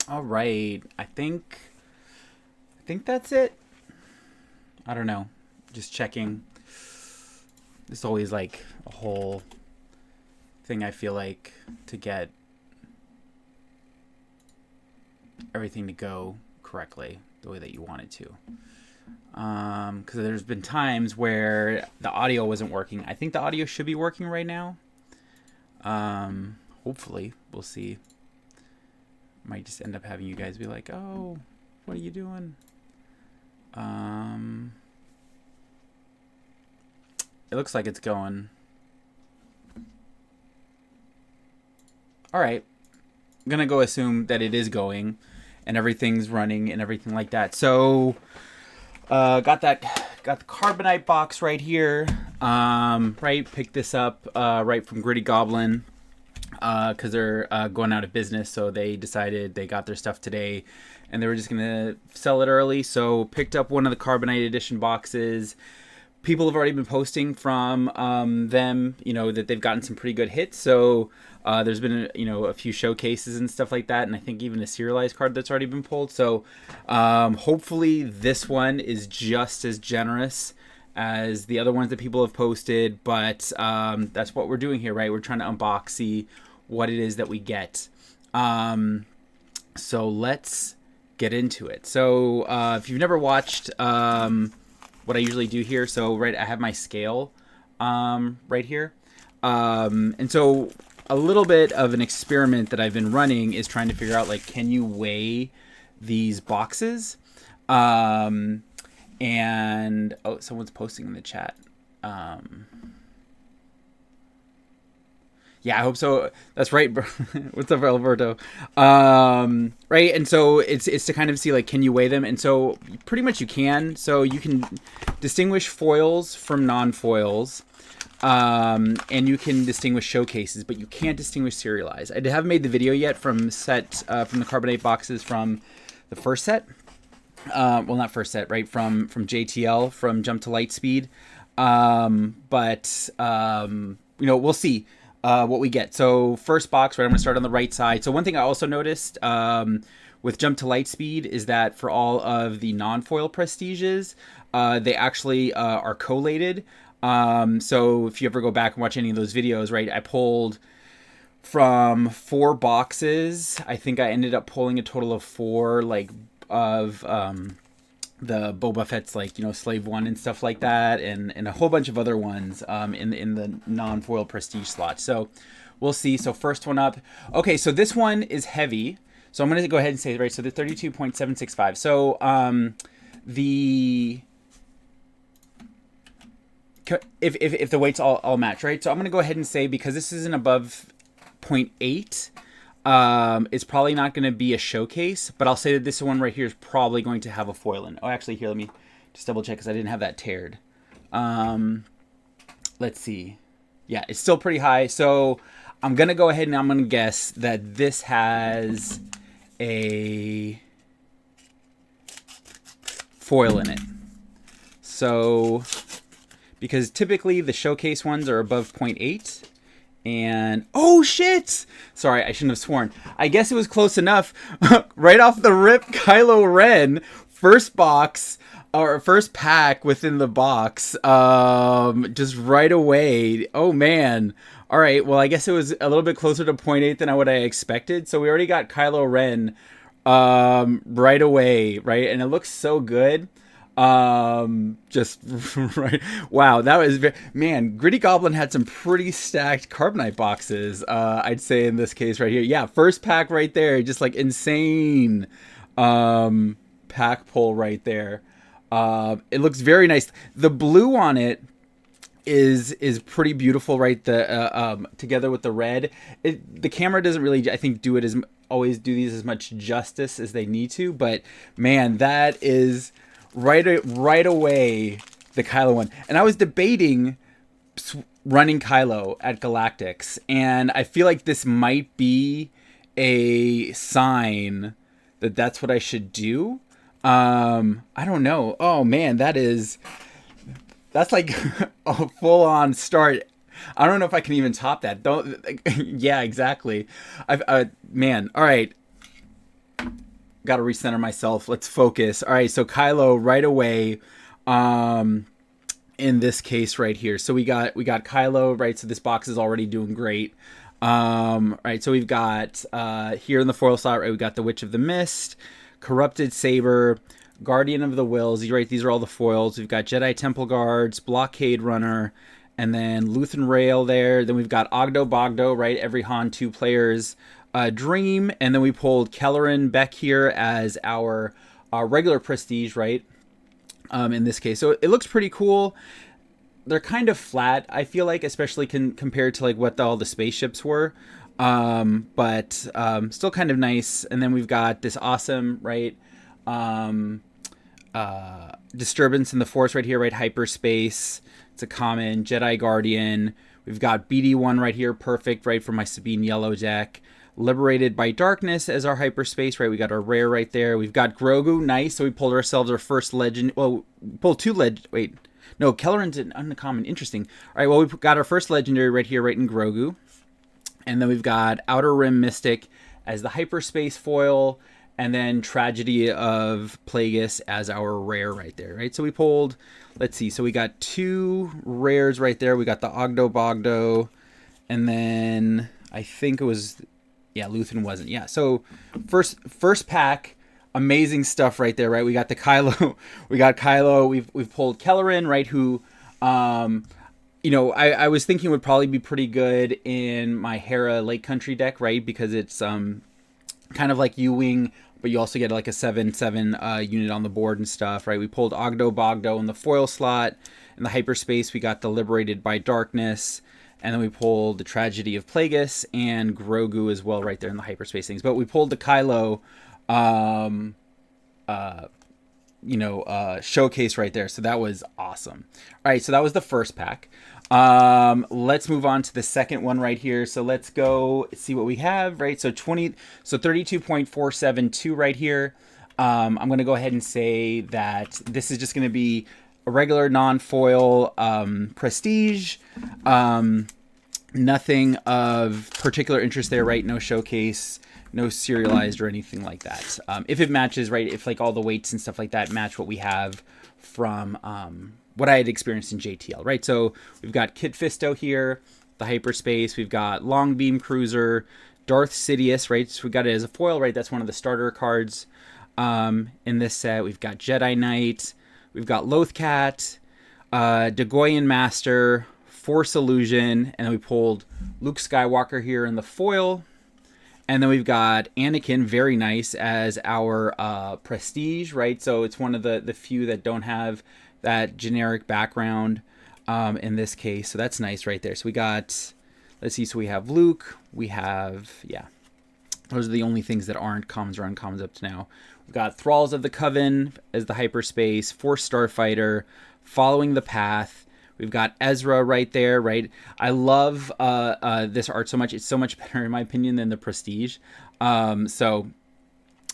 All right. I think that's it. I don't know. Just checking. It's always like a whole thing, I feel like, to get everything to go correctly the way that you want it to. Because there's been times where the audio wasn't working. I think the audio should be working right now. Hopefully, we'll see. Might just end up having you guys be like, "Oh, what are you doing?" It looks like it's going. All right. I'm gonna go assume that it is going, and everything's running and everything like that. So, got the Carbonite box right here. Right, picked this up right from Gritty Goblin because they're going out of business. So they decided they got their stuff today, and they were just gonna sell it early. So picked up one of the Carbonite edition boxes. People have already been posting from them, that they've gotten some pretty good hits. So there's been, a few showcases and stuff like that. And I think even a serialized card that's already been pulled. So hopefully this one is just as generous as the other ones that people have posted. But that's what we're doing here, right? We're trying to unbox, see what it is that we get. So let's get into it. So if you've never watched... what I usually do here. So, right, I have my scale right here. And so a little bit of an experiment that I've been running is trying to figure out, like, can you weigh these boxes? And, oh, someone's posting in the chat. Yeah, I hope so. That's right, bro. What's up, Alberto? Right, and so it's to kind of see, like, can you weigh them? And so pretty much you can. So you can distinguish foils from non-foils, and you can distinguish showcases, but you can't distinguish serialized. I haven't made the video yet from the Carbonite boxes from the first set. Well, not first set, right? From JTL, from Jump to Lightspeed. But we'll see. What we get. So first box, right, I'm going to start on the right side. So one thing I also noticed with Jump to Lightspeed is that for all of the non-foil prestiges, they actually are collated. So if you ever go back and watch any of those videos, right, I pulled from 4 boxes. I think I ended up pulling a total of 4, like, of the Boba Fett's, like, Slave 1 and stuff like that, and a whole bunch of other ones in the non-foil prestige slot. So we'll see. So first one up. Okay, so this one is heavy. So I'm going to go ahead and say, right, so the 32.765. So if the weights all match, right? So I'm going to go ahead and say, because this isn't above 0.8, it's probably not going to be a showcase, but I'll say that this one right here is probably going to have a foil in. Oh, actually, here, let me just double check because I didn't have that teared. Let's see. Yeah, it's still pretty high. So I'm going to go ahead and I'm going to guess that this has a foil in it. So, because typically the showcase ones are above 0.8. And, oh shit! Sorry, I shouldn't have sworn. I guess it was close enough. Right off the rip, Kylo Ren, first box, or first pack within the box, just right away. Oh man. All right, well, I guess it was a little bit closer to 0.8 than what I expected. So we already got Kylo Ren right away, right? And it looks so good. Just right. Wow, that was man. Gritty Goblin had some pretty stacked Carbonite boxes. I'd say in this case right here. Yeah, first pack right there, just like insane. Pack pull right there. It looks very nice. The blue on it is pretty beautiful, right? The together with the red. The camera doesn't really, I think, do these as much justice as they need to. But man, that is right away the Kylo one. And I was debating running Kylo at Galactics, and I feel like this might be a sign that that's what I should do. I don't know. Oh man, that's like a full-on start. I don't know if I can even top that. Yeah, exactly. Man, all right. got to recenter myself. Let's focus. All right, so Kylo right away. In this case right here, so we got Kylo, right? So this box is already doing great. Right, so we've got here in the foil slot, right? We got the Witch of the Mist, Corrupted Saber, Guardian of the Wills. Right, these are all the foils. We've got Jedi Temple Guards, Blockade Runner, and then Luthen Rail there. Then we've got Ogdo Bogdo, right? Every Han 2 players dream. And then we pulled Kelleran Beck here as our regular prestige, right? In this case. So it looks pretty cool. They're kind of flat, I feel like, especially compared to like what all the spaceships were. But still kind of nice. And then we've got this awesome, right? Disturbance in the Force right here, right? Hyperspace. It's a common. Jedi Guardian. We've got BD1 right here. Perfect, right? For my Sabine Yellow deck. Liberated by Darkness as our hyperspace, right? We got our rare right there. We've got Grogu, nice. So we pulled ourselves our first legend. Well, we pulled two wait, no, Kelleran's an uncommon. Interesting. All right, well, we got our first legendary right here, right in Grogu. And then we've got Outer Rim Mystic as the hyperspace foil. And then Tragedy of Plagueis as our rare right there, right? So we pulled, let's see. So we got two rares right there. We got the Ogdo Bogdo. And then I think it was... Yeah, Luthen wasn't. Yeah, so first pack, amazing stuff right there, right? We got the Kylo, we got Kylo. We've pulled Kelleran, right? Who, you know, I was thinking would probably be pretty good in my Hera Lake Country deck, right? Because it's kind of like U-wing, but you also get like a 7/7 unit on the board and stuff, right? We pulled Ogdo Bogdo in the foil slot. In the hyperspace, we got the Liberated by Darkness. And then we pulled the Tragedy of Plagueis and Grogu as well right there in the hyperspace things. But we pulled the Kylo, showcase right there. So that was awesome. All right, so that was the first pack. Let's move on to the second one right here. So let's go see what we have, right? So 32.472 right here. I'm going to go ahead and say that this is just going to be a regular non-foil prestige. Nothing of particular interest there, right? No showcase, no serialized or anything like that. If it matches, right? If like all the weights and stuff like that match what we have from what I had experienced in JTL, right? So we've got Kit Fisto here, the hyperspace. We've got Long Beam Cruiser, Darth Sidious, right? So we got it as a foil, right? That's one of the starter cards in this set. We've got Jedi Knight. We've got Lothcat, Dagoyan Master, Force Illusion, and then we pulled Luke Skywalker here in the foil. And then we've got Anakin, very nice, as our prestige, right? So it's one of the few that don't have that generic background in this case. So that's nice right there. So we got, let's see, so we have Luke, we have, yeah. Those are the only things that aren't commons or uncommons up to now. We've got Thralls of the Coven as the hyperspace, Force Starfighter, Following the Path. We've got Ezra right there, right? I love this art so much. It's so much better, in my opinion, than the Prestige. So,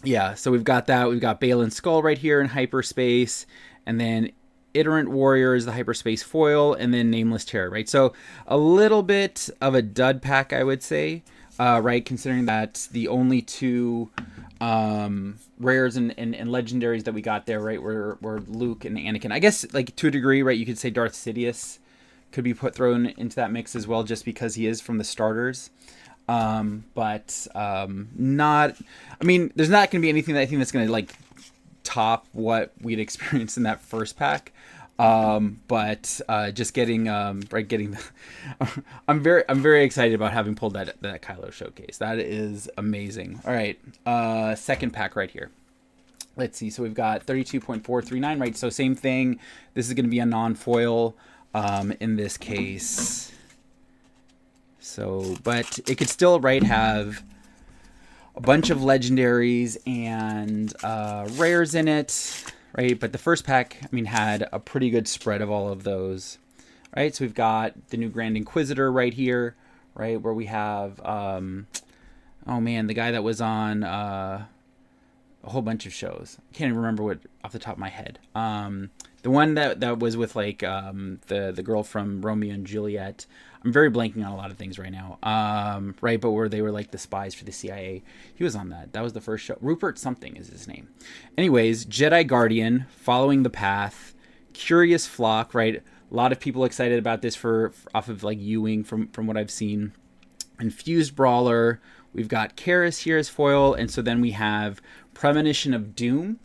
yeah, so we've got that. We've got Balin Skull right here in hyperspace. And then Iterant Warrior is the hyperspace foil. And then Nameless Terror, right? So a little bit of a dud pack, I would say. Right, considering that the only two rares and legendaries that we got there, right, were Luke and Anakin. I guess, like, to a degree, right, you could say Darth Sidious could be thrown into that mix as well, just because he is from the starters. But not, I mean, there's not going to be anything that I think that's going to, like, top what we'd experienced in that first pack. But just getting getting I'm very excited about having pulled that Kylo showcase. That is amazing. All right, second pack right here. Let's see. So we've got 32.439, right? So same thing. This is going to be a non-foil in this case. So, but it could still, right, have a bunch of legendaries and rares in it. Right, but the first pack, I mean, had a pretty good spread of all of those, right? So we've got the new Grand Inquisitor right here, right, where we have, oh man, the guy that was on a whole bunch of shows. I can't even remember what off the top of my head. The one that was with like the girl from Romeo and Juliet. I'm very blanking on a lot of things right now. Right, but where they were like the spies for the CIA. He was on that. That was the first show. Rupert something is his name. Anyways, Jedi Guardian, Following the Path, Curious Flock. Right, a lot of people excited about this for off of like Ewing from what I've seen. Infused Brawler. We've got Karis here as foil, and so then we have Premonition of Doom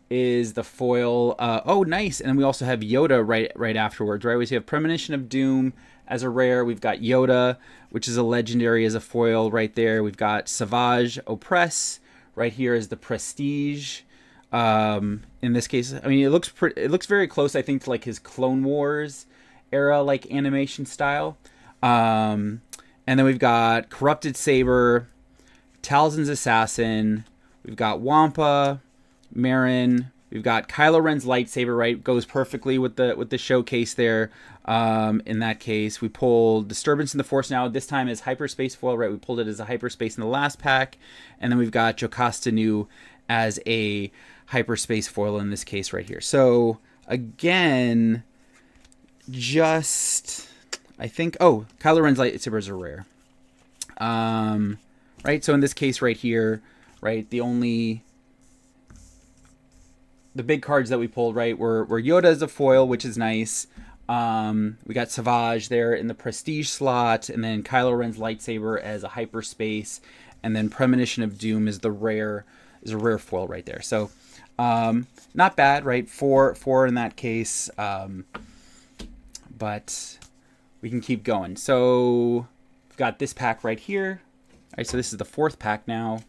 is the foil. Oh, nice. And then we also have Yoda right afterwards, right? We have Premonition of Doom as a rare. We've got Yoda, which is a legendary as a foil right there. We've got Savage Oppress right here as the Prestige. In this case, I mean, it looks very close, I think, to like his Clone Wars era like animation style. And then we've got Corrupted Saber, Talzin's Assassin. We've got Wampa, Marin. We've got Kylo Ren's lightsaber, right? Goes perfectly with the showcase there. In that case, we pulled Disturbance in the Force now. This time as hyperspace foil, right? We pulled it as a hyperspace in the last pack. And then we've got Jocasta Nu as a hyperspace foil in this case right here. So, again, just... I think... Oh, Kylo Ren's lightsabers are rare. Right? So in this case right here, right, the big cards that we pulled, right, were Yoda as a foil, which is nice. We got Savage there in the Prestige slot, and then Kylo Ren's lightsaber as a hyperspace, and then Premonition of Doom is a rare foil right there. So not bad, right? Four in that case. But we can keep going. So we've got this pack right here. All right, so this is the fourth pack now.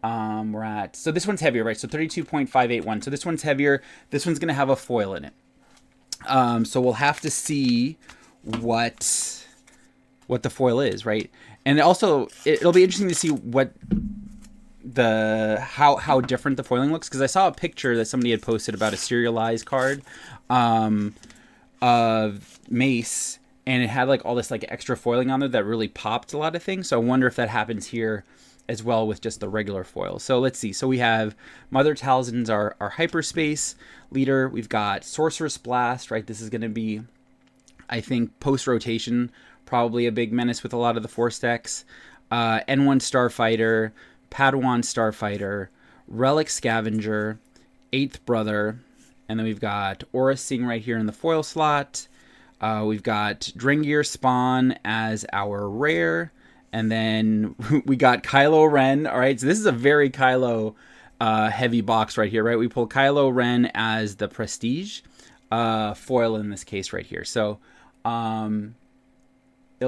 So this one's heavier, right? So 32.581. So this one's heavier. This one's going to have a foil in it. So we'll have to see what the foil is, right? And also, it'll be interesting to see how different the foiling looks, because I saw a picture that somebody had posted about a serialized card of Mace, and it had like all this like extra foiling on there that really popped a lot of things. So I wonder if that happens here as well with just the regular foil. So let's see. So we have Mother Talzin's our hyperspace leader. We've got Sorceress Blast, right? This is going to be, I think, post-rotation, probably a big menace with a lot of the Force decks. N1 Starfighter, Padawan Starfighter, Relic Scavenger, Eighth Brother, and then we've got Aura Sing right here in the foil slot. We've got Drengir Spawn as our rare. And then we got Kylo Ren. All right, so this is a very Kylo heavy box right here, right? We pull Kylo Ren as the Prestige foil in this case right here. So they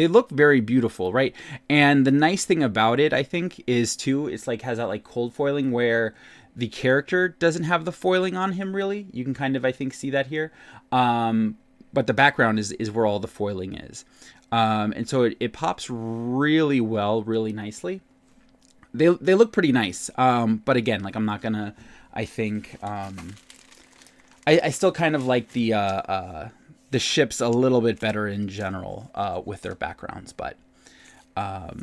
look very beautiful, right? And the nice thing about it, I think, is too, it's like has that like cold foiling where the character doesn't have the foiling on him really. You can kind of, I think, see that here. But the background is where all the foiling is. And so it pops really well, really nicely. They look pretty nice. But again, like I'm not gonna, I think, I still kind of like the ships a little bit better in general, with their backgrounds, but that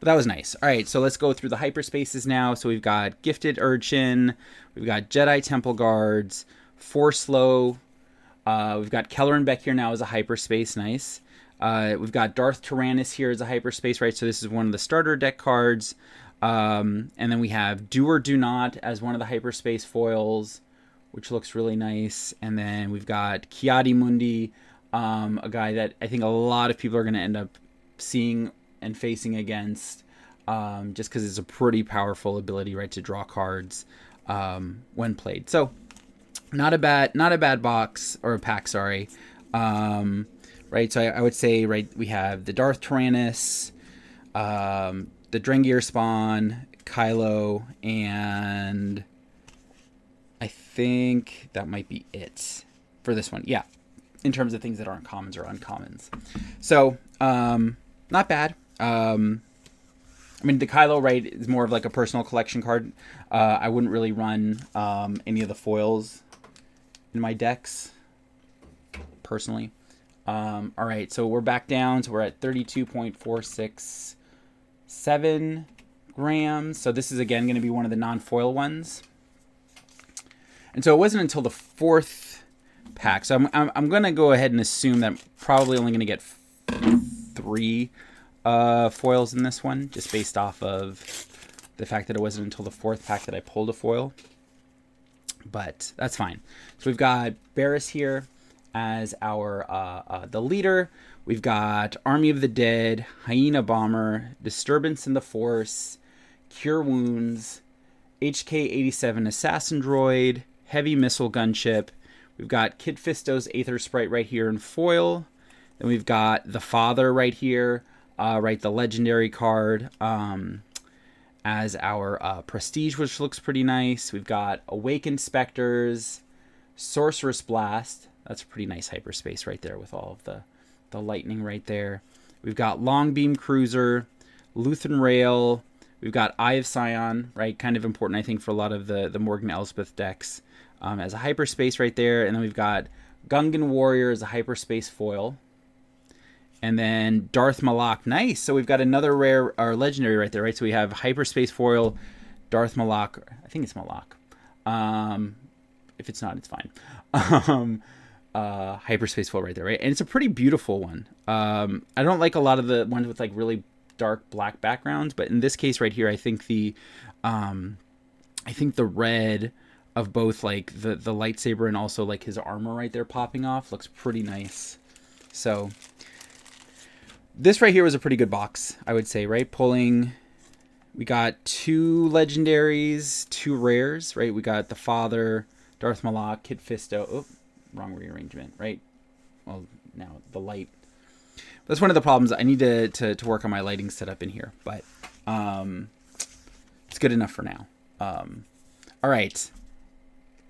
was nice. All right, so let's go through the hyperspaces now. So we've got Gifted Urchin, we've got Jedi Temple Guards, Force Low, we've got Kelleran Beck here now as a hyperspace, nice. We've got Darth Tyrannus here as a hyperspace, right? So this is one of the starter deck cards. And then we have Do or Do Not as one of the hyperspace foils, which looks really nice. And then we've got Kiadi Mundi, a guy that I think a lot of people are going to end up seeing and facing against, just because it's a pretty powerful ability, right, to draw cards when played. So not a bad box or a pack, sorry. Right, so I would say, right, we have the Darth Tyrannus, the Drengir Spawn, Kylo, and I think that might be it for this one. Yeah, in terms of things that aren't commons or uncommons. So, not bad. I mean, the Kylo, right, is more of like a personal collection card. I wouldn't really run any of the foils in my decks, personally. All right, so we're back down. So we're at 32.467. grams. So this is again going to be one of the non-foil ones. And so it wasn't until the 4th pack. So I'm going to go ahead and assume that I'm probably only going to get 3 foils in this one, just based off of the fact that it wasn't until the 4th pack that I pulled a foil. But that's fine. So we've got Barris here as our the leader. We've got Army of the Dead, Hyena Bomber, Disturbance in the Force, Cure Wounds, HK-87 Assassin Droid, Heavy Missile Gunship. We've got Kid Fisto's Aether Sprite right here in foil. Then we've got the Father right here, right, the legendary card as our Prestige, which looks pretty nice. We've got Awakened Specters, Sorceress Blast. That's a pretty nice hyperspace right there with all of the lightning right there. We've got Long Beam Cruiser, Luthen Rail. We've got Eye of Scion, right? Kind of important, I think, for a lot of the Morgan Elsbeth decks as a hyperspace right there. And then we've got Gungan Warrior as a hyperspace foil. And then Darth Malak. Nice. So we've got another rare or legendary right there, right? So we have hyperspace foil, Darth Malak. I think it's Malak. If it's not, it's fine. Hyperspace foil right there, right? And it's a pretty beautiful one. I don't like a lot of the ones with like really dark black backgrounds, but in this case right here, I think the red of both like the lightsaber and also like his armor right there popping off looks pretty nice. So this right here was a pretty good box, I would say, right? We got 2 legendaries, 2 rares, right? We got the Father, Darth Malak, Kid Fisto. Oh, wrong rearrangement, right? Well, now the light. That's one of the problems. I need to work on my lighting setup in here, but it's good enough for now. All right.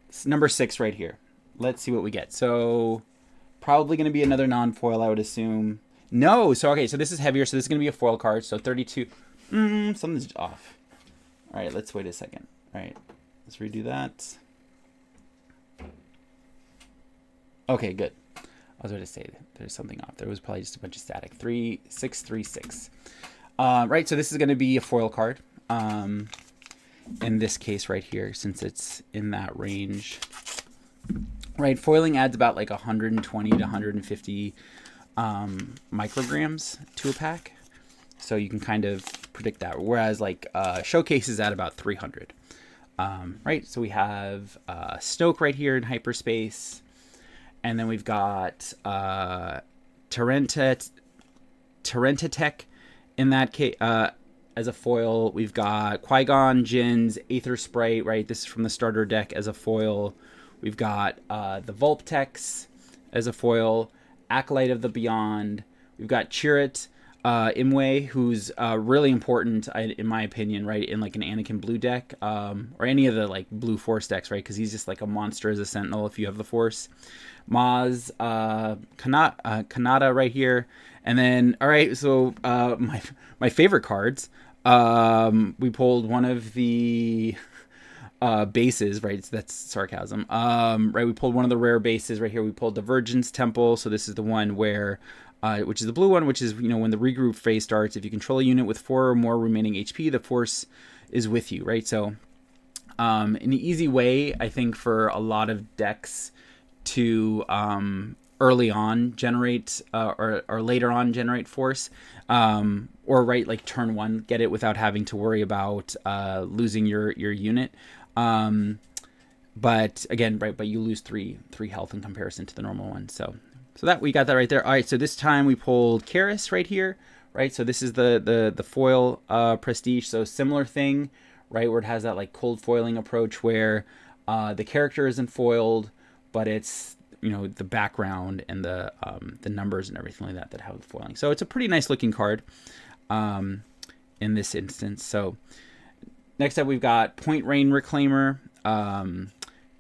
It's number 6 right here. Let's see what we get. So probably going to be another non-foil, I would assume. No. So, okay. So this is heavier. So this is going to be a foil card. So 32. Something's off. All right. Let's wait a second. All right. Let's redo that. Okay, good. I was going to say there's something off. There was probably just a bunch of static. 3636. Right, so this is going to be a foil card. In this case right here, since it's in that range. Right, foiling adds about like 120 to 150 micrograms to a pack. So you can kind of predict that. Whereas like showcases at about 300. Right, so we have Snoke right here in hyperspace. And then we've got Tarentetech in that case as a foil. We've got Qui-Gon Jinn's Aether Sprite, right? This is from the starter deck as a foil. We've got the Vulptex as a foil. Acolyte of the Beyond. We've got Chirrut Imwe, who's really important, in my opinion, right? In like an Anakin Blue deck or any of the like Blue Force decks, right? Because he's just like a monster as a Sentinel if you have the Force. Maz Kanata right here. And then, all right, so my favorite cards. We pulled one of the bases, right? That's sarcasm. Right, we pulled one of the rare bases right here. We pulled the Virgin's Temple. So this is the one where, which is the blue one, which is, you know, when the regroup phase starts, if you control a unit with 4 or more remaining HP, the Force is with you, right? So an easy way, I think, for a lot of decks to early on generate or later on generate Force, or right, like turn 1 get it without having to worry about losing your unit. But again, right, but you lose 3 health in comparison to the normal one. So that we got that right there. All right, so this time we pulled Karis right here, right? So this is the foil Prestige. So similar thing, right, where it has that like cold foiling approach where the character isn't foiled, but it's, you know, the background and the numbers and everything like that have the foiling. So it's a pretty nice looking card in this instance. So next up we've got Point Rain Reclaimer,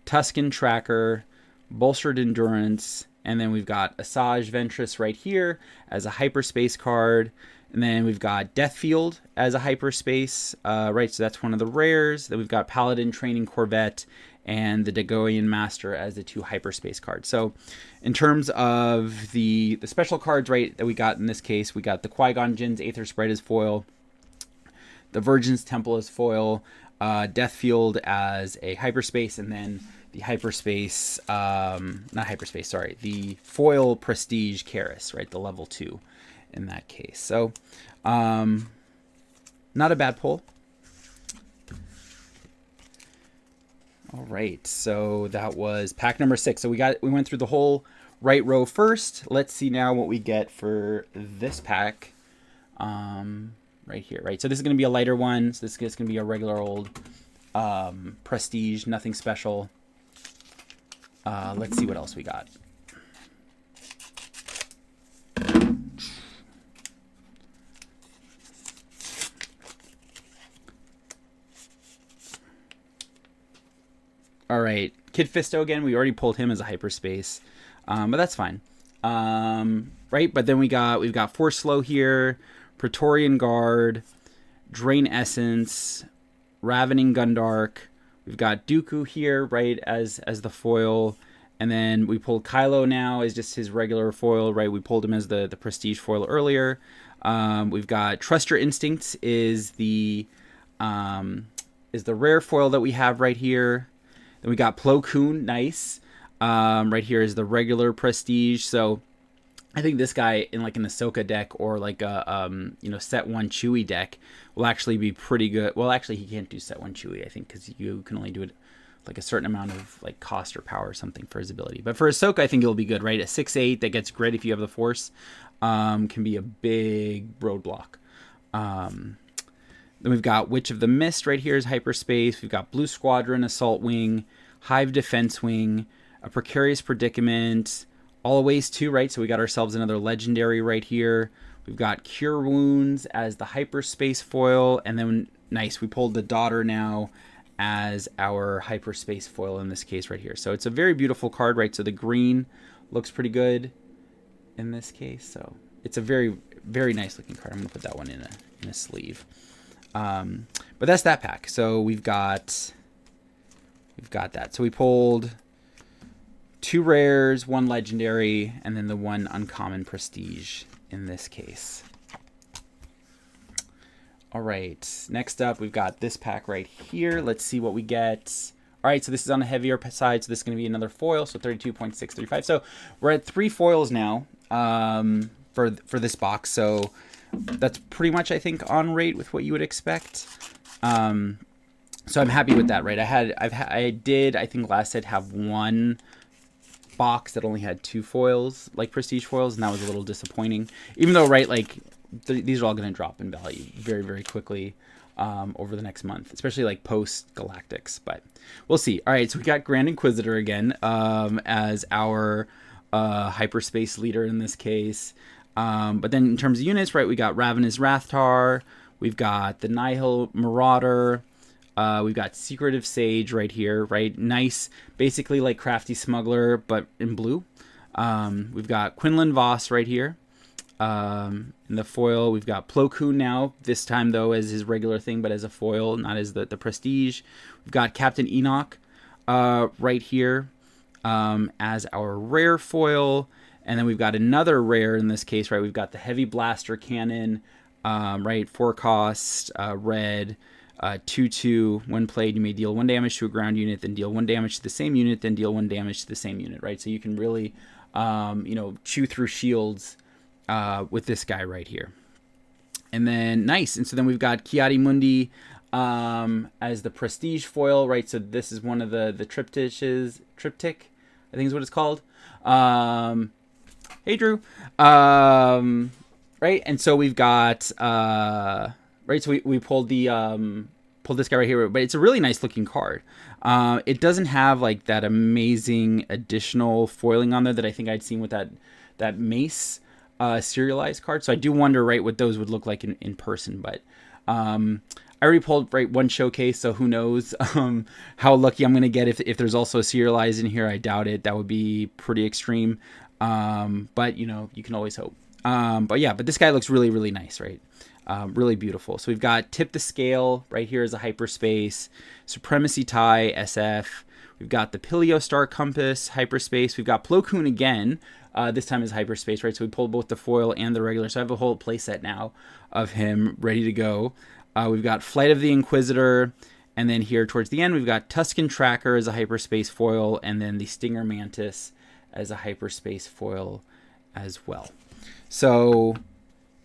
Tusken Tracker, Bolstered Endurance, and then we've got Asajj Ventress right here as a hyperspace card. And then we've got Deathfield as a hyperspace, right? So that's one of the rares. Then we've got Paladin Training Corvette and the Dagoian Master as the 2 hyperspace cards. So in terms of the special cards, right, that we got in this case, we got the Qui-Gon Jinn's Aether Sprite as foil, the Virgin's Temple as foil, Death Field as a hyperspace, and then the hyperspace, not hyperspace, sorry, the foil Prestige Karis, right, the level 2 in that case. So, not a bad pull. All right, so that was pack number 6. So we went through the whole right row first. Let's see now what we get for this pack. Right here, right? So this is going to be a lighter one. So this is going to be a regular old Prestige, nothing special. Let's see what else we got. All right, Kid Fisto again. We already pulled him as a hyperspace, but that's fine. Right, but then we've got Force Slow here, Praetorian Guard, Drain Essence, Ravening Gundark. We've got Dooku here, right, as the foil. And then we pulled Kylo now as just his regular foil, right? We pulled him as the Prestige foil earlier. We've got Trust Your Instincts is the rare foil that we have right here. Then we got Plo Koon, nice. Right here is the regular Prestige. So I think this guy in the Ahsoka deck or like a set 1 Chewie deck will actually be pretty good. Well, actually he can't do set 1 Chewie, I think, because you can only do it like a certain amount of like cost or power or something for his ability. But for Ahsoka, I think it'll be good, right? A 6/8 that gets grit if you have the Force can be a big roadblock. Then we've got Witch of the Mist right here is hyperspace. We've got Blue Squadron, Assault Wing, Hive Defense Wing, a Precarious Predicament, Always 2, right? So we got ourselves another legendary right here. We've got Cure Wounds as the hyperspace foil. And then, nice, we pulled the Daughter now as our hyperspace foil in this case right here. So it's a very beautiful card, right? So the green looks pretty good in this case. So it's a very, very nice looking card. I'm going to put that one in a sleeve. But that's that pack. So we've got that. So we pulled 2 rares, 1 legendary, and then the 1 uncommon Prestige in this case. All right, next up we've got this pack right here. Let's see what we get. All right, so this is on the heavier side, so this is going to be another foil, so 32.635. So we're at 3 foils now for this box, so that's pretty much, I think, on rate with what you would expect. So I'm happy with that, right? I did, I think last set have 1 box that only had 2 foils, like Prestige foils, and that was a little disappointing. Even though, right, like these are all going to drop in value very, very quickly over the next month, especially like post Galactics, but we'll see. All right, so we got Grand Inquisitor again as our hyperspace leader in this case. But then in terms of units, right, we got Ravenous Rathtar, we've got the Nihil Marauder, we've got Secretive Sage right here, right? Nice, basically like Crafty Smuggler, but in blue. We've got Quinlan Voss right here. In the foil, we've got Plo Koon now, this time though as his regular thing, but as a foil, not as the Prestige. We've got Captain Enoch right here as our rare foil. And then we've got another rare in this case, right? We've got the Heavy Blaster Cannon, right? 4 cost, red, 2/2. When played, you may deal 1 damage to a ground unit, then deal 1 damage to the same unit, then deal 1 damage to the same unit, right? So you can really, chew through shields with this guy right here. And then, nice. And so then we've got Kiadi Mundi as the Prestige foil, right? So this is one of the triptych, I think is what it's called. Hey, Drew. Right, and so we've got right. So we pulled pulled this guy right here, but it's a really nice looking card. It doesn't have like that amazing additional foiling on there that I think I'd seen with that Mace serialized card. So I do wonder, right, what those would look like in person. But I already pulled, right, 1 showcase, so who knows how lucky I'm gonna get if there's also a serialized in here. I doubt it. That would be pretty extreme. But you can always hope. But this guy looks really, really nice, right? Really beautiful. So we've got Tip the Scale right here as a hyperspace, Supremacy Tie SF. We've got the Pileo Star Compass hyperspace. We've got Plo Koon again. This time is hyperspace, right? So we pulled both the foil and the regular. So I have a whole playset now of him ready to go. We've got Flight of the Inquisitor, and then here towards the end, we've got Tuscan Tracker as a hyperspace foil, and then the Stinger Mantis as a hyperspace foil as well. So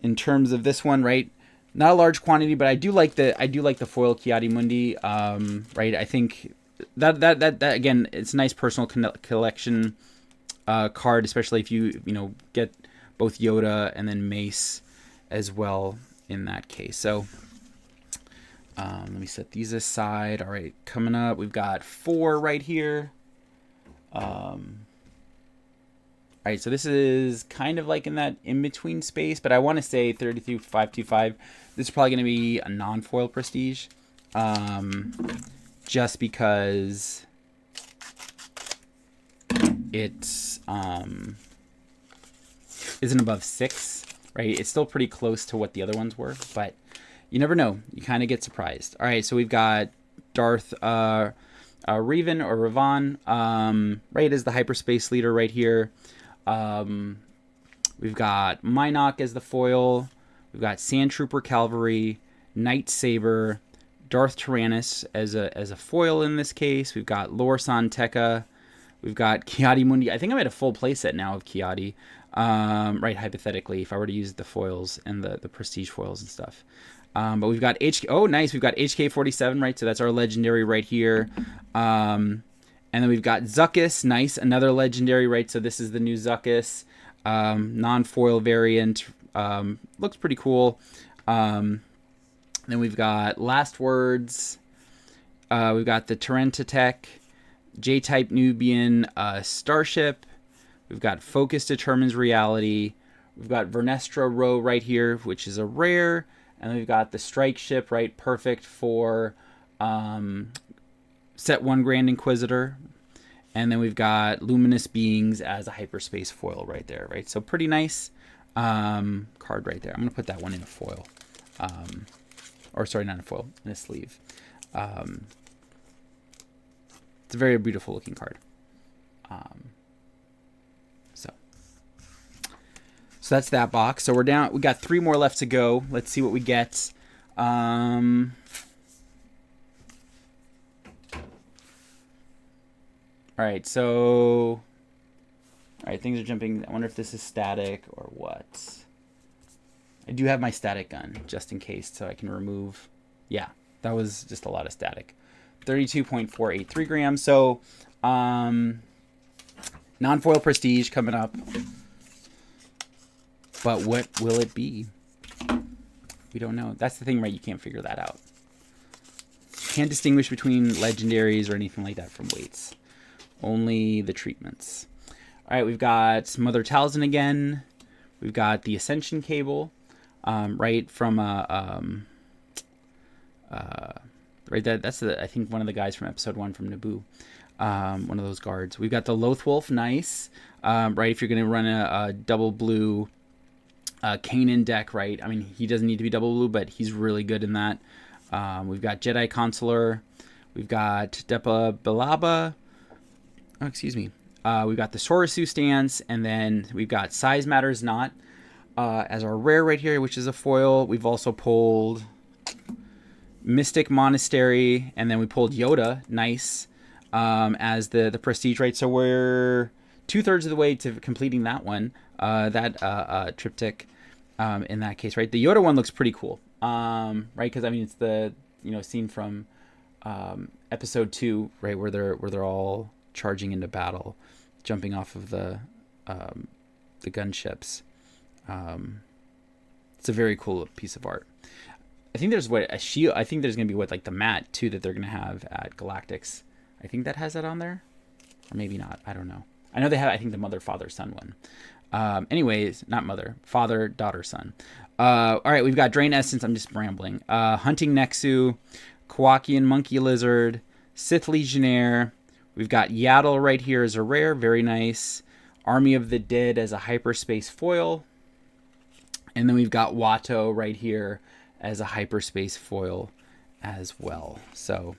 in terms of this one, right, not a large quantity, but I do like the foil Ki-Adi-Mundi, right? I think that again, it's a nice personal collection card, especially if you get both Yoda and then Mace as well in that case. So let me set these aside. All right, coming up, we've got 4 right here. All right, so this is kind of like in that in-between space, but I want to say 32525. This is probably going to be a non-foil prestige, just because it isn't above 6, right? It's still pretty close to what the other ones were, but you never know. You kind of get surprised. All right, so we've got Darth Revan or Revan, right, as the hyperspace leader right here. We've got Minok as the foil. We've got Sand Trooper Cavalry, Night Saber, Darth Tyrannus as a foil in this case. We've got Lorsan Tekka. We've got Ki-Adi-Mundi. I think I'm at a full playset now of Ki-Adi, right, hypothetically, if I were to use the foils and the prestige foils and stuff. But we've got nice. We've got HK-47, right? So that's our legendary right here. And then we've got Zuckuss, nice, another legendary, right? So this is the new Zuckuss, non-foil variant. Looks pretty cool. Then we've got Last Words. We've got the Terentatek, J-Type Nubian Starship. We've got Focus Determines Reality. We've got Vernestra Row right here, which is a rare. And then we've got the Strike Ship, right? Perfect for set 1 Grand Inquisitor. And then we've got Luminous Beings as a hyperspace foil right there, right? So pretty nice card right there. I'm going to put that one in a foil. Or sorry, not a foil, in a sleeve. It's a very beautiful looking card. So that's that box. So we're down. We got 3 more left to go. Let's see what we get. All right. So, all right. Things are jumping. I wonder if this is static or what. I do have my static gun just in case, so I can remove. Yeah, that was just a lot of static. 32.483 grams. So, non-foil prestige coming up. But what will it be? We don't know. That's the thing, right? You can't figure that out. You can't distinguish between legendaries or anything like that from weights. Only the treatments. All right, we've got Mother Talzin again. We've got the Ascension Cable, right, from right, that's I think one of the guys from episode 1 from Naboo. One of those guards. We've got the Lothwolf, nice. Right, if you're going to run a double blue Kanan deck, right? I mean, he doesn't need to be double blue, but he's really good in that. We've got Jedi Consular. We've got Depa Billaba. Oh, excuse me. We've got the Sorasu stance, and then we've got Size Matters Not as our rare right here, which is a foil. We've also pulled Mystic Monastery, and then we pulled Yoda, nice, as the prestige, right? So we're 2/3 of the way to completing that one, that triptych in that case, right? The Yoda one looks pretty cool, right? Because I mean, it's the scene from episode 2, right, where they're all charging into battle, jumping off of the gunships. It's a very cool piece of art. I think there's a shield. I think there's gonna be like the mat too that they're gonna have at Galactics. I think that has that on there, or maybe not. I don't know. I know they have. I think the mother, father, son one. Anyways, not mother, father, daughter, son. All right, we've got Drain Essence. I'm just rambling. Hunting Nexu, Kowakian Monkey Lizard, Sith Legionnaire. We've got Yaddle right here as a rare, very nice. Army of the Dead as a hyperspace foil, and then we've got Watto right here as a hyperspace foil as well. So,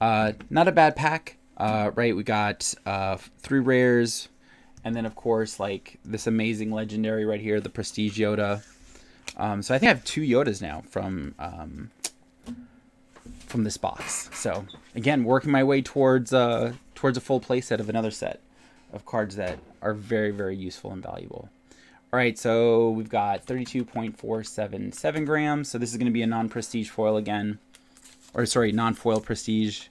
not a bad pack. Right, we got 3 rares, and then of course like this amazing legendary right here, the Prestige Yoda. So I think I have 2 Yodas now from this box. So again, working my way towards a full play set of another set of cards that are very, very useful and valuable. All right, so we've got 32.477 grams. So this is going to be a non-prestige foil again. Or sorry, non-foil prestige.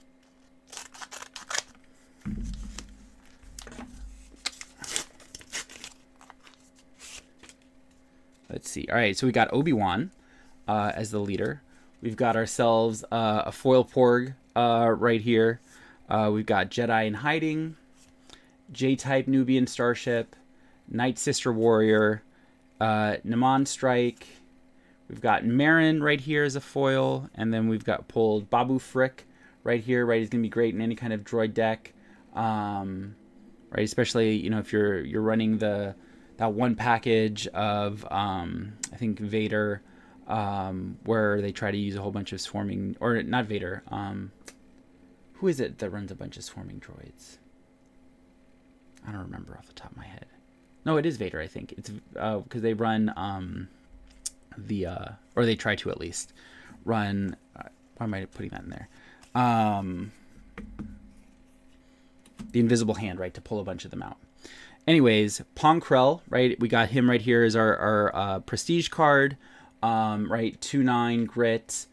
Let's see. All right, so we got Obi-Wan as the leader. We've got ourselves a foil Porg right here. We've got Jedi in Hiding, J-Type Nubian Starship, Night Sister Warrior, Naman Strike. We've got Marin right here as a foil, and then we've got pulled Babu Frick right here. Right, he's gonna be great in any kind of droid deck. Right, especially if you're running that one package of I think Vader, where they try to use a whole bunch of swarming, or not Vader. Who is it that runs a bunch of swarming droids? I don't remember off the top of my head. No, it is Vader. I think it's because they run or they try to at least run. Why am I putting that in there? The Invisible Hand, right, to pull a bunch of them out. Anyways, Pong Krell, right? We got him right here as our prestige card, right? 2/9 grit,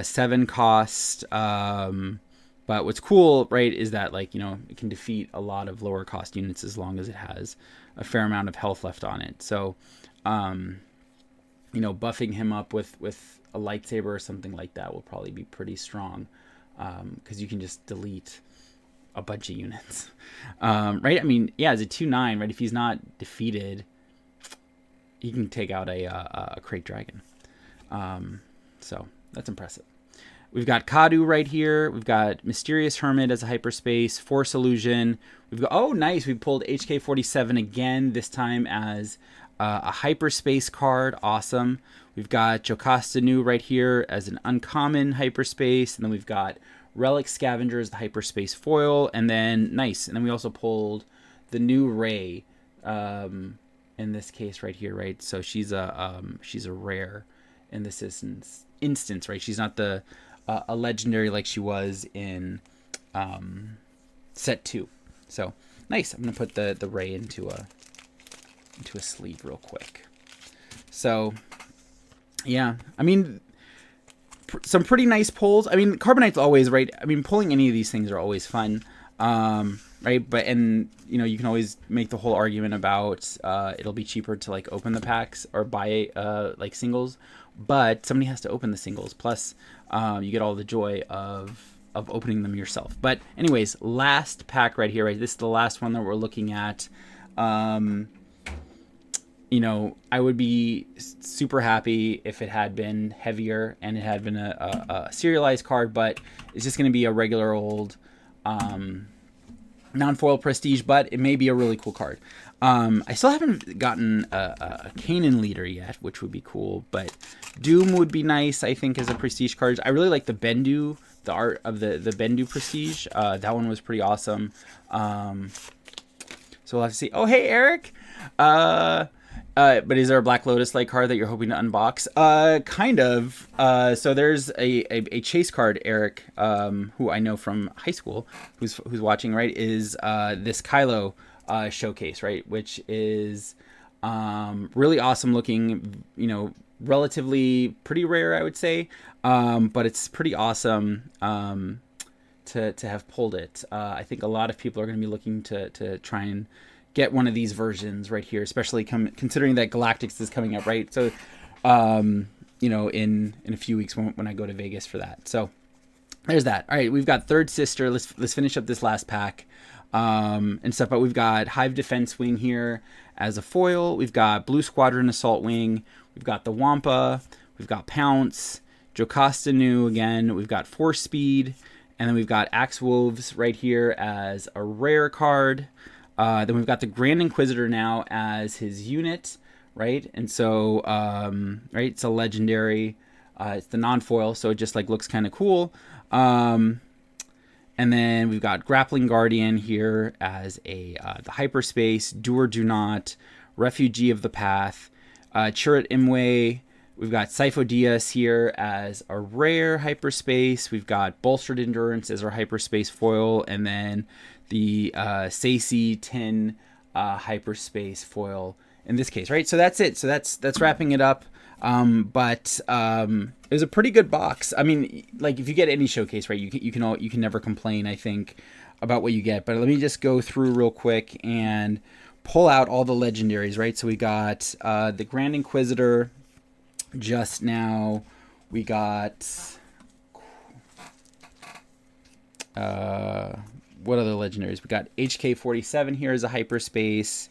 7 cost. But what's cool, right, is that it can defeat a lot of lower cost units as long as it has a fair amount of health left on it. So, buffing him up with a lightsaber or something like that will probably be pretty strong, because you can just delete a bunch of units, right? I mean, yeah, as a 2/9, right? If he's not defeated, he can take out a Crate Dragon. So that's impressive. We've got Kadu right here. We've got Mysterious Hermit as a hyperspace, Force Illusion. We've got, oh, nice. We pulled HK-47 again, this time as a hyperspace card. Awesome. We've got Jocasta Nu right here as an uncommon hyperspace. And then we've got Relic Scavenger as the hyperspace foil. And then, nice. And then we also pulled the new Rey in this case right here, right? So she's a rare in this instance, right? She's not a legendary like she was in set 2. So nice. I'm gonna put the Rey into a sleeve real quick. So yeah, I mean, some pretty nice pulls. I mean, Carbonite's always right. I mean, pulling any of these things are always fun, right? But you can always make the whole argument about it'll be cheaper to open the packs or buy singles, but somebody has to open the singles. Plus, you get all the joy of opening them yourself. But anyways, last pack right here, right? This is the last one that we're looking at. I would be super happy if it had been heavier and it had been a serialized card, but it's just going to be a regular old non-foil prestige, but it may be a really cool card. I still haven't gotten a Kanan leader yet, which would be cool, but Doom would be nice, I think, as a prestige card. I really like the Bendu, the art of the Bendu prestige. That one was pretty awesome. So we'll have to see. Oh, hey, Eric! But is there a Black Lotus-like card that you're hoping to unbox? Kind of. So there's a chase card, Eric, who I know from high school, who's watching, right, is this Kylo showcase, right, which is really awesome looking, relatively pretty rare, I would say, but it's pretty awesome to have pulled it. I think a lot of people are going to be looking to try and get one of these versions right here, especially considering that Galactics is coming up, right? So, in a few weeks when I go to Vegas for that. So there's that. All right, we've got Third Sister. Let's finish up this last pack and stuff. But we've got Hive Defense Wing here as a foil. We've got Blue Squadron Assault Wing. We've got the Wampa. We've got Pounce. Jocasta Nu again. We've got Force Speed. And then we've got Axe Wolves right here as a rare card. Then we've got the Grand Inquisitor now as his unit, right? And so, right, it's a legendary. It's the non-foil, so it just looks kind of cool. And then we've got Grappling Guardian here as the hyperspace, Do or Do Not, Refugee of the Path, Chirrut Imwe. We've got Sifo-Dyas here as a rare hyperspace. We've got Bolstered Endurance as our hyperspace foil, and then the Sacy Tin hyperspace foil in this case, right? So that's it. So that's wrapping it up. But it was a pretty good box. I mean, like if you get any showcase, right, you can never complain, I think, about what you get. But let me just go through real quick and pull out all the legendaries, right? So we got the Grand Inquisitor just now. We got what other legendaries? We got HK-47 here as a hyperspace.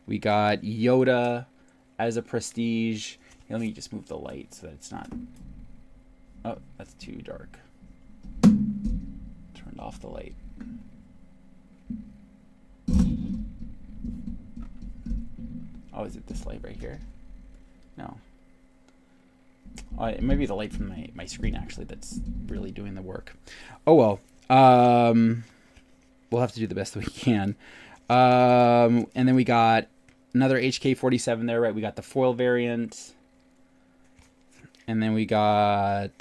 We got Yoda as a prestige. Let me just move the light so that it's not... Oh, that's too dark. Turned off the light. Oh, is it this light right here? No. Oh, it might be the light from my screen, actually, that's really doing the work. Oh, well. We'll have to do the best that we can. And then we got another HK-47 there, right? We got the foil variant. And then we got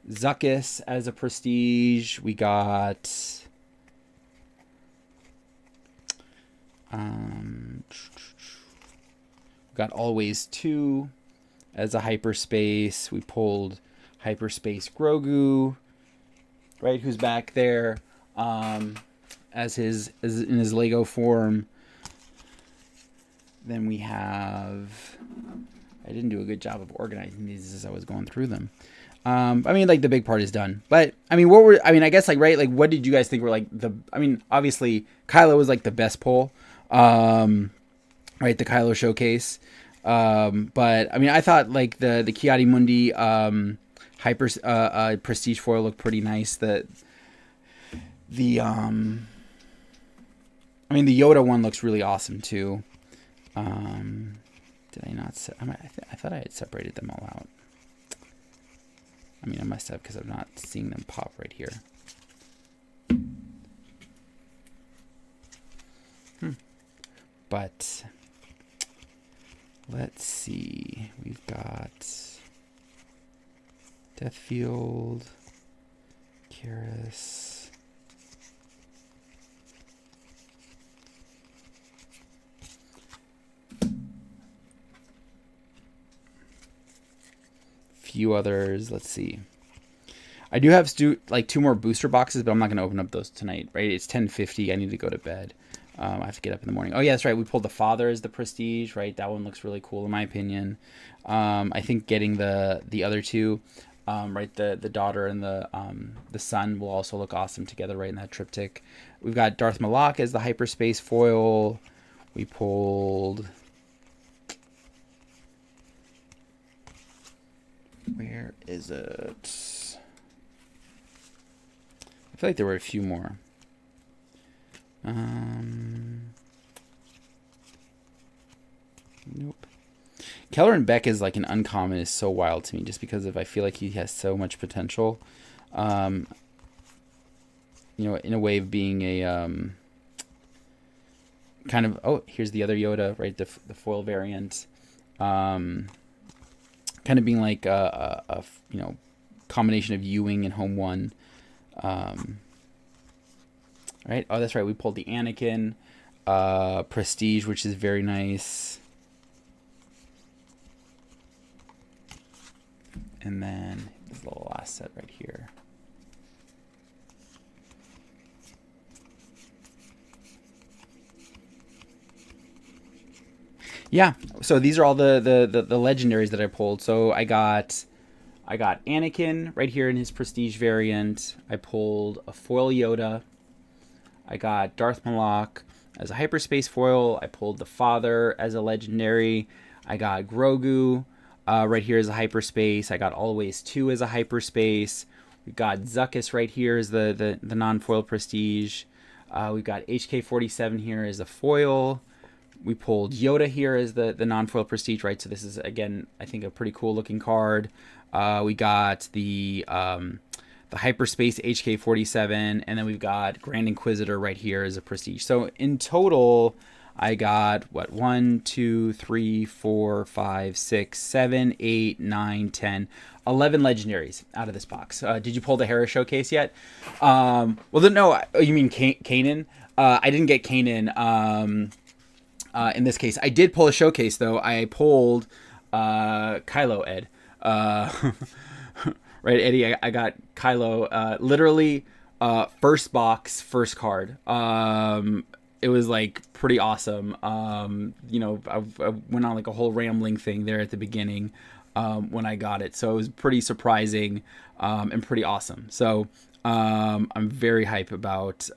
Zuckuss as a prestige. We got... Always 2 as a hyperspace. We pulled hyperspace Grogu, right? Who's back there as in his Lego form. Then we have... I didn't do a good job of organizing these as I was going through them. I mean, like the big part is done, but I mean, I guess like, right. Like, what did you guys think were like obviously Kylo was like the best pull, right? The Kylo showcase. But I mean, I thought like the Kiadi Mundi, prestige foil looked pretty nice. The Yoda one looks really awesome too. Did I not? I thought I had separated them all out. I mean, I must have because I'm not seeing them pop right here. But let's see. We've got Deathfield, Karis. Few others. Let's see. I do have 2 more booster boxes, but I'm not going to open up those tonight, right? It's 10:50. I need to go to bed. I have to get up in the morning. Oh yeah, that's right. We pulled the Father as the prestige, right? That one looks really cool in my opinion. I think getting the other 2, right, the daughter and the son will also look awesome together, right, in that triptych. We've got Darth Malak as the hyperspace foil. We pulled... Where is it? I feel like there were a few more. Nope. Keller and Beck is like an uncommon is so wild to me just because I feel like he has so much potential. In a way of being a kind of... Oh, here's the other Yoda, right? The foil variant. Kind of being like a combination of Ewing and Home One. Right? Oh, that's right. We pulled the Anakin prestige, which is very nice. And then this little last set right here. Yeah, so these are all the legendaries that I pulled. So I got Anakin right here in his prestige variant. I pulled a foil Yoda. I got Darth Malak as a hyperspace foil. I pulled the Father as a legendary. I got Grogu right here as a hyperspace. I got Always 2 as a hyperspace. We got Zuckuss right here as the non-foil prestige. We've got HK-47 here as a foil. We pulled Yoda here as the non-foil prestige, right? So this is, again, I think a pretty cool looking card. We got the hyperspace HK-47, and then we've got Grand Inquisitor right here as a prestige. So in total, I got what, 1, 2, 3, 4, 5, 6, 7, 8, 9, 10, 11 legendaries out of this box. Did you pull the Hera showcase yet? Well, then, no. You mean Kanan? I didn't get Kanan in this case. I did pull a showcase though. I pulled Kylo, Ed. Right, Eddie. I got Kylo. Literally, first box, first card. It was like pretty awesome. You know, I went on like a whole rambling thing there at the beginning when I got it, so it was pretty surprising and pretty awesome. So I'm very hype about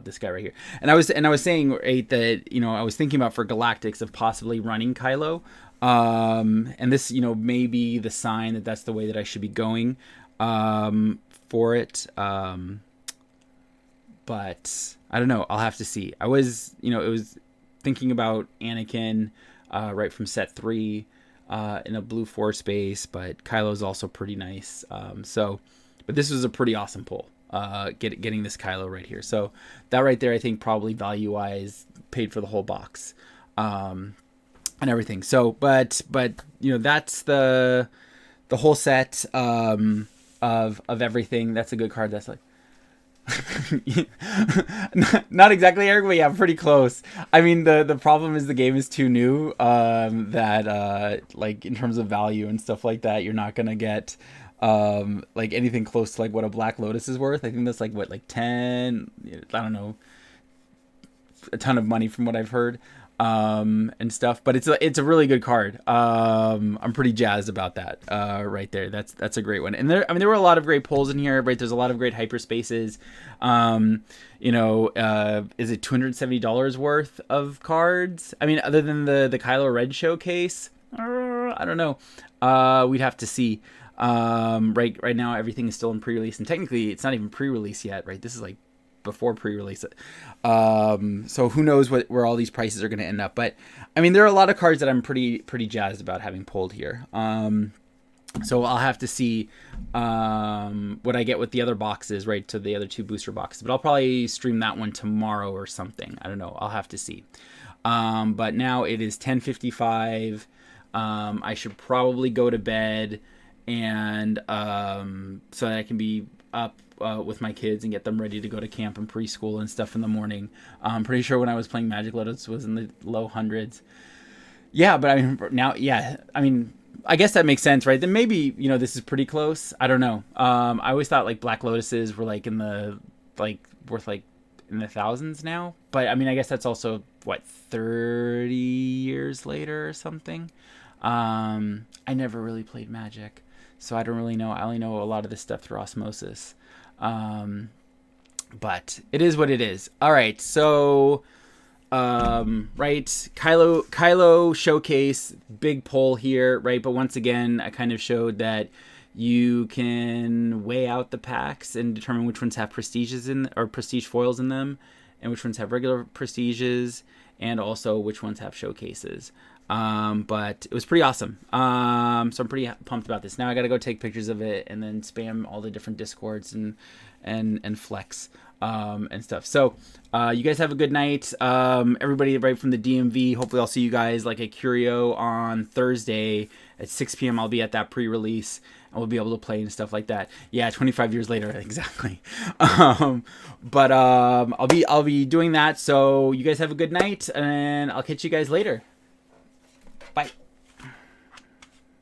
this guy right here. And I was saying, right, that, you know, I was thinking about for Galactics of possibly running Kylo. And this, you know, may be the sign that that's the way that I should be going for it. But I don't know. I'll have to see. I was, you know, it was thinking about Anakin right from set 3 in a blue 4 space, but Kylo's also pretty nice. But this was a pretty awesome pull, getting this Kylo right here. So that right there, I think probably value-wise paid for the whole box. And everything. So, but you know, that's the whole set of everything. That's a good card. That's like not exactly, Eric, but yeah, pretty close. I mean, the problem is the game is too new. That like in terms of value and stuff like that, you're not gonna get like anything close to like what a Black Lotus is worth. I think that's like what, like 10. I don't know, a ton of money from what I've heard. And stuff, but it's a really good card. I'm pretty jazzed about that right there. That's a great one. And there were a lot of great pulls in here, right? There's a lot of great hyperspaces. You know, is it $270 worth of cards? I mean, other than the Kylo Ren showcase, I don't know. We'd have to see. Right now everything is still in pre-release, and technically it's not even pre-release yet, right? This is like before pre-release. So who knows where all these prices are going to end up. But I mean, there are a lot of cards that I'm pretty jazzed about having pulled here. So I'll have to see what I get with the other boxes, right, to the other 2 booster boxes. But I'll probably stream that one tomorrow or something. I don't know. I'll have to see. But now it is 10:55. I should probably go to bed, and so that I can be up with my kids and get them ready to go to camp and preschool and stuff in the morning. I'm pretty sure when I was playing Magic Lotus was in the low hundreds. Yeah, but I mean now, yeah, I mean, I guess that makes sense, right? Then maybe, you know, this is pretty close. I don't know. I always thought like Black Lotuses were like in the worth like in the thousands now, but I mean, I guess that's also what, 30 years later or something. I never really played Magic, so I don't really know. I only know a lot of this stuff through osmosis. But it is what it is. All right. So, right. Kylo showcase, big pull here, right? But once again, I kind of showed that you can weigh out the packs and determine which ones have prestiges or prestige foils in them, and which ones have regular prestiges, and also which ones have showcases. But it was pretty awesome. So I'm pretty pumped about this. Now I got to go take pictures of it and then spam all the different Discords and flex, and stuff. So, you guys have a good night. Everybody right from the DMV, hopefully I'll see you guys like a Curio on Thursday at 6 p.m. I'll be at that pre-release, and we'll be able to play and stuff like that. Yeah, 25 years later, exactly. But I'll be doing that. So you guys have a good night, and I'll catch you guys later.